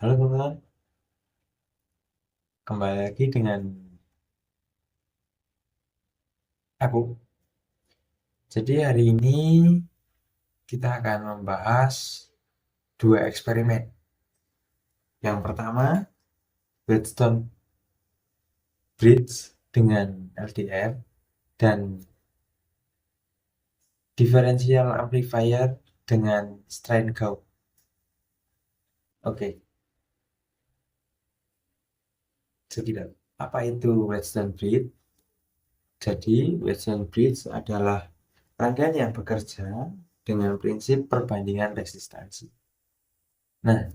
Halo teman-teman, kembali lagi dengan aku. Jadi hari ini kita akan membahas dua eksperimen. Yang pertama, Wheatstone Bridge dengan LDR dan differential amplifier dengan strain gain. Oke, sekitar. Apa itu Wheatstone Bridge? Jadi, Wheatstone Bridge adalah rangkaian yang bekerja dengan prinsip perbandingan resistansi. Nah,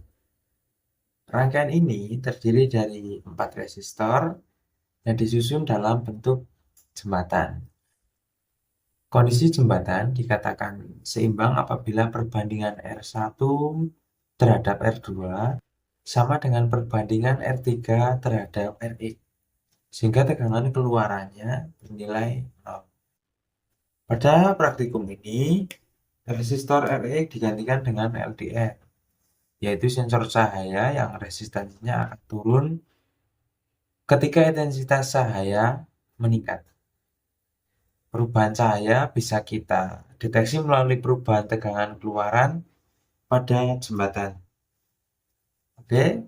rangkaian ini terdiri dari 4 resistor yang disusun dalam bentuk jembatan. Kondisi jembatan dikatakan seimbang apabila perbandingan R1 terhadap R2 sama dengan perbandingan R3 terhadap Rx, sehingga tegangan keluarannya bernilai 0. Pada praktikum ini, resistor Rx digantikan dengan LDR, yaitu sensor cahaya yang resistansinya akan turun ketika intensitas cahaya meningkat. Perubahan cahaya bisa kita deteksi melalui perubahan tegangan keluaran pada jembatan. Oke,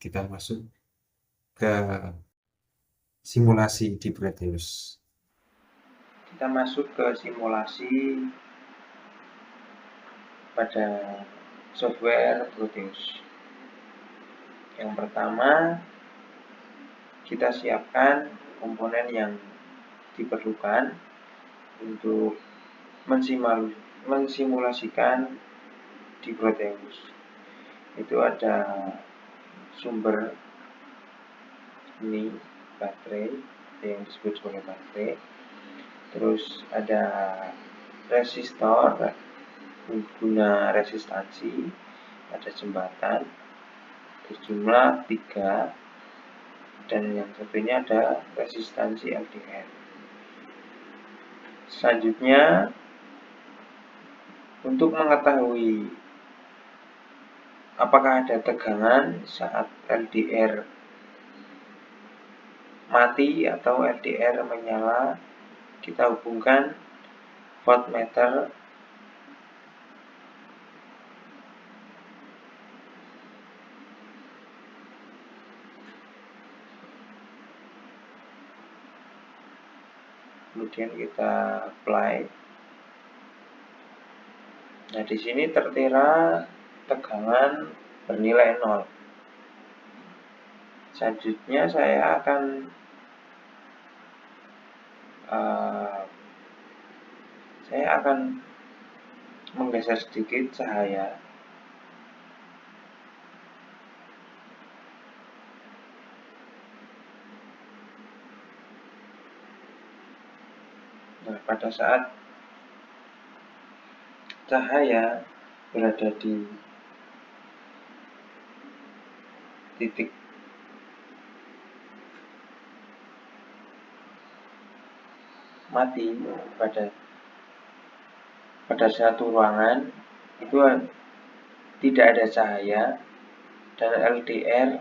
kita masuk ke simulasi di Proteus. Kita masuk ke simulasi pada software Proteus. Yang pertama, kita siapkan komponen yang diperlukan untuk mensimulasikan di Proteus. Itu ada sumber ini baterai yang disebut sebagai baterai, terus ada resistor guna resistansi, ada jembatan berjumlah 3, dan yang satunya ada resistansi LDR. Selanjutnya, untuk mengetahui apakah ada tegangan saat LDR mati atau LDR menyala, kita hubungkan voltmeter kemudian kita apply. Nah, di sini tertera tegangan bernilai 0. Selanjutnya saya akan menggeser sedikit cahaya. Nah, pada saat cahaya berada di titik mati pada satu ruangan, itu tidak ada cahaya dan LDR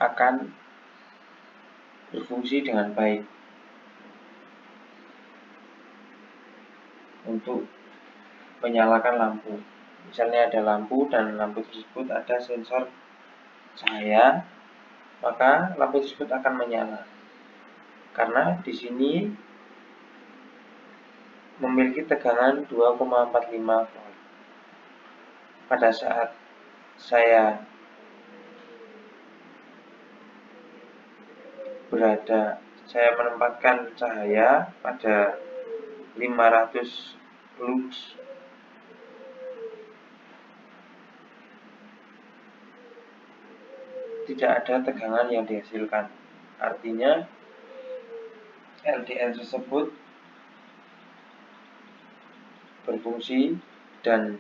akan berfungsi dengan baik untuk menyalakan lampu. Misalnya ada lampu dan lampu tersebut ada sensor cahaya, maka lampu tersebut akan menyala. Karena di sini memiliki tegangan 2,45 volt. Pada saat saya menempatkan cahaya pada 500 lux, tidak ada tegangan yang dihasilkan. Artinya LDR tersebut berfungsi dan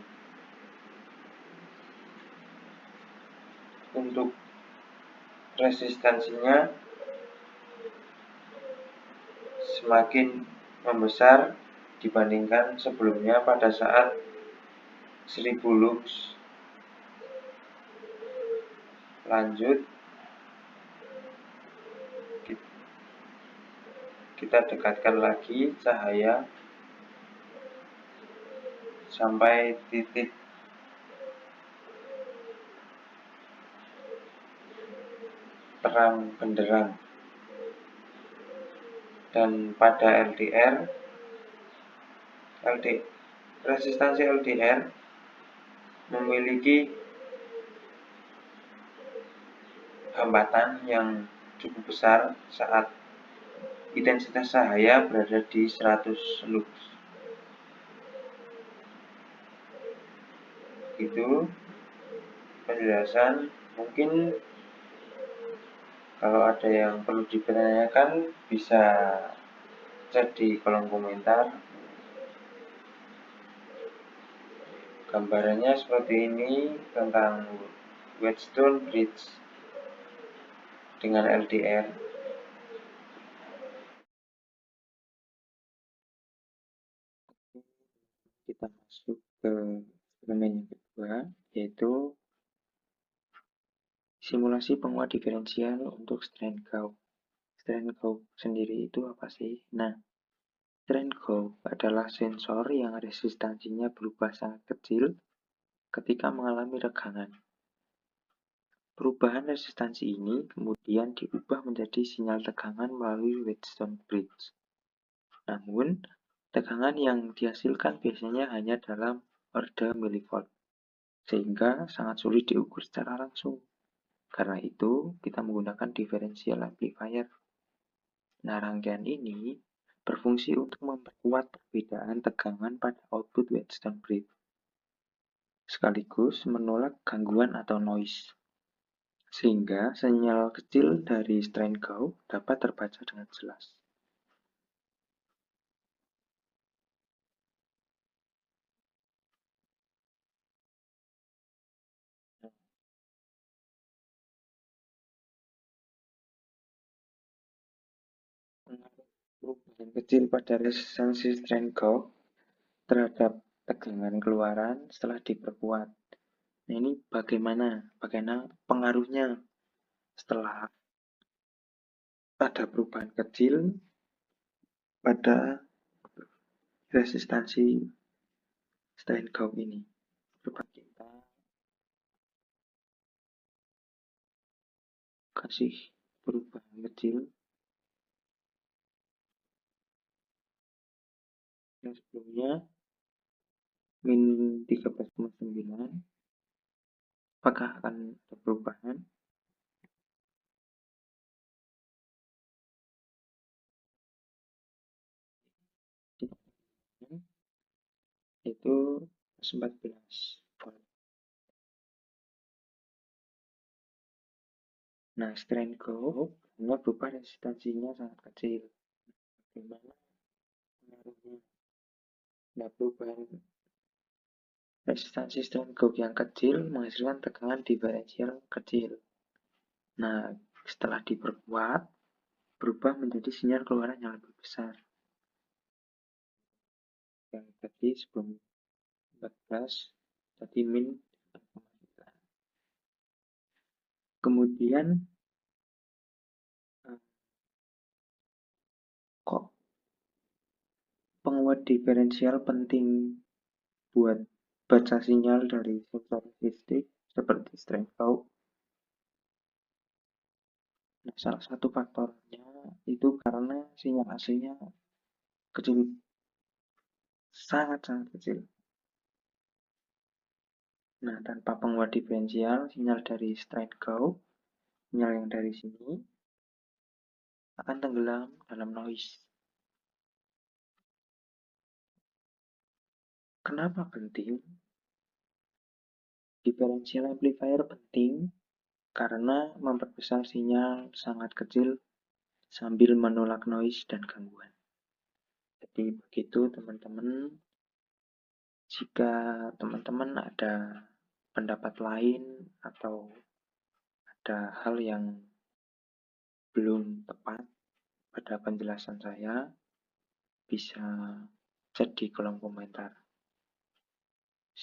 untuk resistansinya semakin membesar dibandingkan sebelumnya pada saat 1000 lux. Lanjut, kita dekatkan lagi cahaya sampai titik terang benderang. Dan pada resistansi LDR memiliki hambatan yang cukup besar saat intensitas cahaya berada di 100 lux. Itu penjelasan. Mungkin kalau ada yang perlu ditanyakan bisa cek di kolom komentar. Gambarannya seperti ini tentang Wheatstone Bridge dengan LDR. Kita masuk ke elemen yang kedua, yaitu simulasi penguat diferensial untuk strain Gauss. Strain Gauss sendiri itu apa sih? Nah, strain Gauss adalah sensor yang resistansinya berubah sangat kecil ketika mengalami regangan. Perubahan resistansi ini kemudian diubah menjadi sinyal tegangan melalui Wheatstone Bridge. Namun, tegangan yang dihasilkan biasanya hanya dalam orde milivolt, sehingga sangat sulit diukur secara langsung. Karena itu, kita menggunakan differential amplifier. Nah, rangkaian ini berfungsi untuk memperkuat perbedaan tegangan pada output Wheatstone Bridge, sekaligus menolak gangguan atau noise, sehingga sinyal kecil dari strain Gauss dapat terbaca dengan jelas. Perubahan kecil pada resistansi strain Gauss terhadap tegangan keluaran setelah diperkuat. Nah, ini bagaimana pengaruhnya setelah ada perubahan kecil pada resistansi strain Gauss ini. Coba kita kasih perubahan kecil yang sebelumnya min 13,9. Apakah akan ada perubahan? Itu 14 volt. Nah, strain Gauss hanya berubah resistansinya sangat kecil. Bagaimana pengaruhnya? Nah, perubahan resistansi strain Gauss yang kecil menghasilkan tegangan diferensial kecil. Nah, setelah diperkuat, berubah menjadi sinyal keluaran yang lebih besar. Yang tadi sebelum 14, tadi min. Kemudian, kok penguat diferensial penting buat baca sinyal dari sensor logistik seperti strain Gauss? Nah, salah satu faktornya itu karena sinyal aslinya kecil, sangat-sangat kecil. Nah, tanpa penguat diferensial, sinyal dari strain Gauss, sinyal yang dari sini, akan tenggelam dalam noise. Kenapa penting? Differential amplifier penting karena memperbesar sinyal sangat kecil sambil menolak noise dan gangguan. Jadi begitu teman-teman. Jika teman-teman ada pendapat lain atau ada hal yang belum tepat pada penjelasan saya, bisa chat di kolom komentar.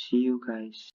See you guys.